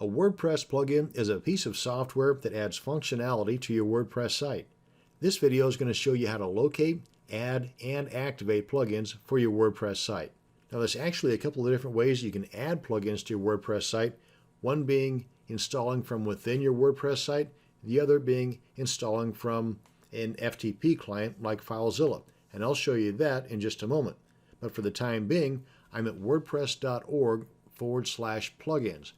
A WordPress plugin is a piece of software that adds functionality to your WordPress site. This video is going to show you how to locate, add, and activate plugins for your WordPress site. Now there's actually a couple of different ways you can add plugins to your WordPress site, one being installing from within your WordPress site, the other being installing from an FTP client like FileZilla, and I'll show you that in just a moment. But for the time being, I'm at wordpress.org/plugins.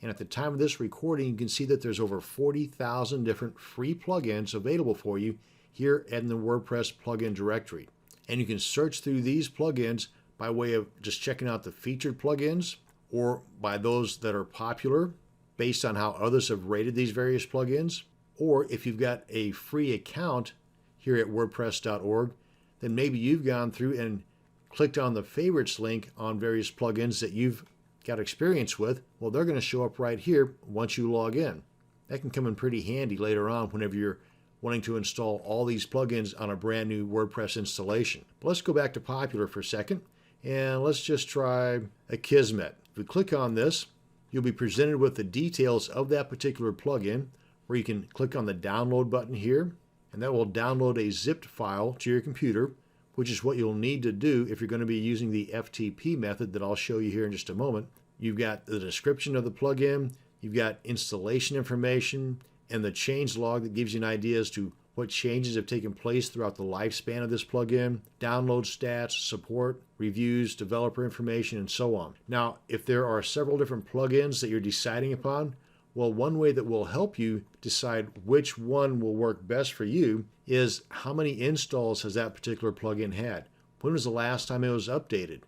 And at the time of this recording, you can see that there's over 40,000 different free plugins available for you here in the WordPress plugin directory. And you can search through these plugins by way of just checking out the featured plugins or by those that are popular based on how others have rated these various plugins. Or if you've got a free account here at wordpress.org, then maybe you've gone through and clicked on the favorites link on various plugins that you've got experience with. Well, they're going to show up right here once you log in. That can come in pretty handy later on whenever you're wanting to install all these plugins on a brand new WordPress installation. But let's go back to popular for a second, and let's just try Akismet. If we click on this, you'll be presented with the details of that particular plugin, where you can click on the download button here, and that will download a zipped file to your computer, which is what you'll need to do if you're going to be using the FTP method that I'll show you here in just a moment. You've got the description of the plugin, you've got installation information, and the change log that gives you an idea as to what changes have taken place throughout the lifespan of this plugin, download stats, support, reviews, developer information, and so on. Now, if there are several different plugins that you're deciding upon, well, one way that will help you decide which one will work best for you is how many installs has that particular plugin had? When was the last time it was updated?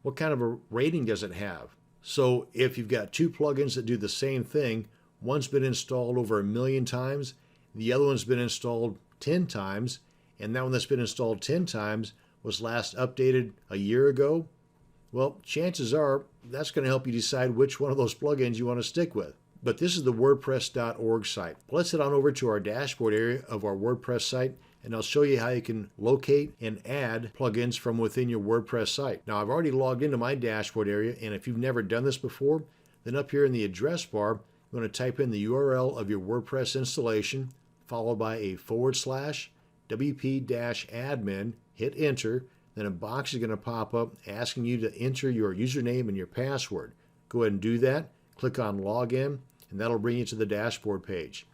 What kind of a rating does it have? So if you've got two plugins that do the same thing, one's been installed over 1 million times, the other one's been installed 10 times, and that one that's been installed 10 times was last updated a year ago, well, chances are that's going to help you decide which one of those plugins you want to stick with. But this is the wordpress.org site. Let's head on over to our dashboard area of our WordPress site, and I'll show you how you can locate and add plugins from within your WordPress site. Now, I've already logged into my dashboard area, and if you've never done this before, then up here in the address bar, you want to type in the URL of your WordPress installation, followed by a /wp-admin, hit enter, then a box is going to pop up asking you to enter your username and your password. Go ahead and do that. Click on Login, and that'll bring you to the dashboard page.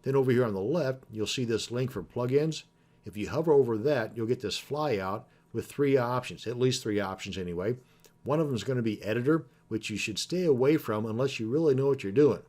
Then over here on the left, you'll see this link for plugins. If you hover over that, you'll get this flyout with 3 options, at least 3 options anyway. One of them is going to be Editor, which you should stay away from unless you really know what you're doing.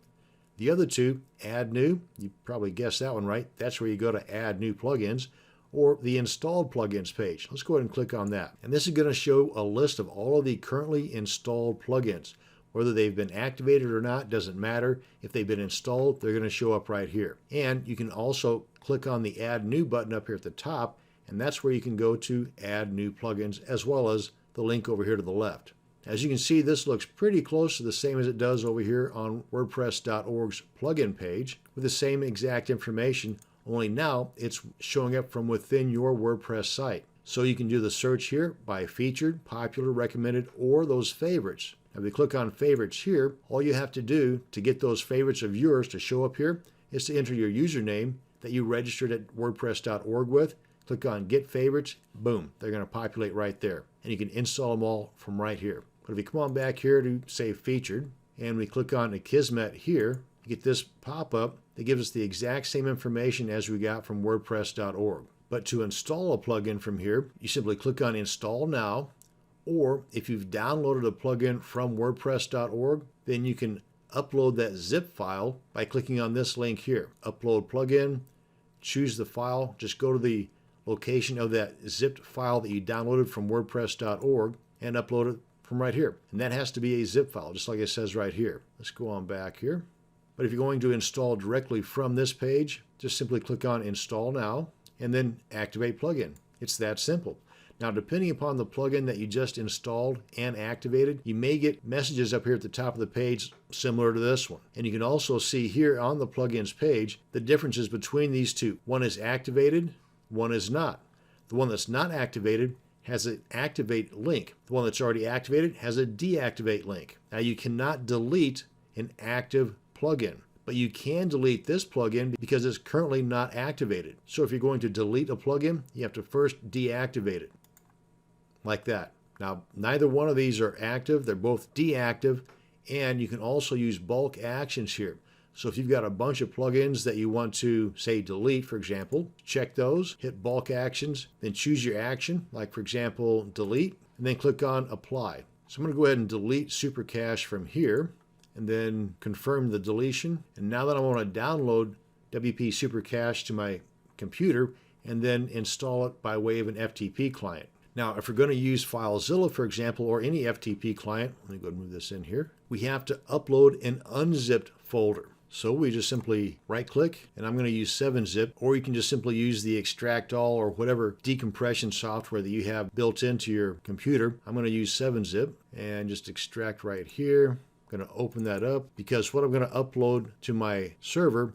The other 2, Add New, you probably guessed that one right. That's where you go to add new plugins, or the Installed Plugins page. Let's go ahead and click on that. And this is going to show a list of all of the currently installed plugins. Whether they've been activated or not doesn't matter. If they've been installed, they're going to show up right here. And you can also click on the Add New button up here at the top, and that's where you can go to add new plugins, as well as the link over here to the left. As you can see, this looks pretty close to the same as it does over here on WordPress.org's plugin page, with the same exact information, only now it's showing up from within your WordPress site. So you can do the search here by featured, popular, recommended, or those favorites. Now, if we click on favorites here, all you have to do to get those favorites of yours to show up here is to enter your username that you registered at wordpress.org with. Click on Get Favorites. Boom, they're going to populate right there. And you can install them all from right here. But if we come on back here to say Featured, and we click on Akismet here, you get this pop-up that gives us the exact same information as we got from wordpress.org. But to install a plugin from here, you simply click on Install Now, or if you've downloaded a plugin from wordpress.org, then you can upload that zip file by clicking on this link here. Upload plugin, choose the file, just go to the location of that zipped file that you downloaded from wordpress.org and upload it from right here. And that has to be a zip file, just like it says right here. Let's go on back here. But if you're going to install directly from this page, just simply click on Install Now and then activate plugin. It's that simple. Now, depending upon the plugin that you just installed and activated, you may get messages up here at the top of the page similar to this one. And you can also see here on the plugins page the differences between these two. One is activated, one is not. The one that's not activated has an activate link. The one that's already activated has a deactivate link. Now, you cannot delete an active plugin. But you can delete this plugin because it's currently not activated. So if you're going to delete a plugin, you have to first deactivate it, like that. Now, neither one of these are active. They're both deactive, and you can also use bulk actions here. So if you've got a bunch of plugins that you want to, say, delete, for example, check those, hit bulk actions, then choose your action, like, for example, delete, and then click on apply. So I'm going to go ahead and delete Supercache from here, and then confirm the deletion. And now that I want to download WP Supercache to my computer and then install it by way of an FTP client. Now, if we're going to use FileZilla, for example, or any FTP client, let me go ahead and move this in here, we have to upload an unzipped folder. So we just simply right-click, and I'm going to use 7-zip, or you can just simply use the extract all or whatever decompression software that you have built into your computer. I'm going to use 7-zip and just extract right here. I'm going to open that up because what I'm going to upload to my server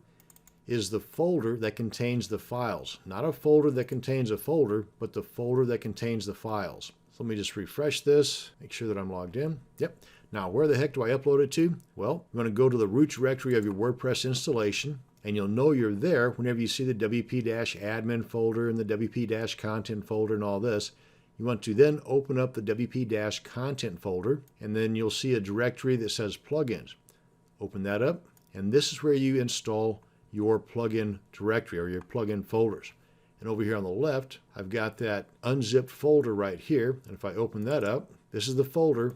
is the folder that contains the files. Not a folder that contains a folder, but the folder that contains the files. So let me just refresh this, make sure that I'm logged in. Yep. Now, where the heck do I upload it to? Well, I'm going to go to the root directory of your WordPress installation, and you'll know you're there whenever you see the WP-admin folder and the WP-content folder and all this. You want to then open up the WP-content folder, and then you'll see a directory that says plugins. Open that up, and this is where you install your plugin directory or your plugin folders. And over here on the left, I've got that unzipped folder right here. And if I open that up, this is the folder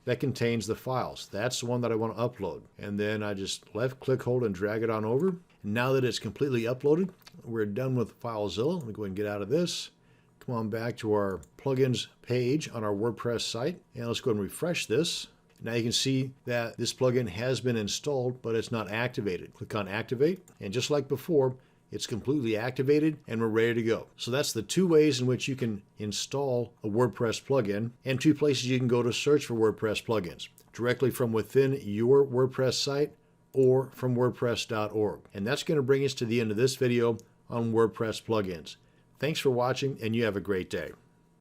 that contains the files. That's the one that I want to upload. And then I just left click, hold, and drag it on over. And now that it's completely uploaded, we're done with FileZilla. Let me go ahead and get out of this. Come on back to our plugins page on our WordPress site. And let's go ahead and refresh this. Now you can see that this plugin has been installed, but it's not activated. Click on activate, and just like before, it's completely activated and we're ready to go. So that's the two ways in which you can install a WordPress plugin, and two places you can go to search for WordPress plugins, directly from within your WordPress site or from wordpress.org. And that's going to bring us to the end of this video on WordPress plugins. Thanks for watching, and you have a great day.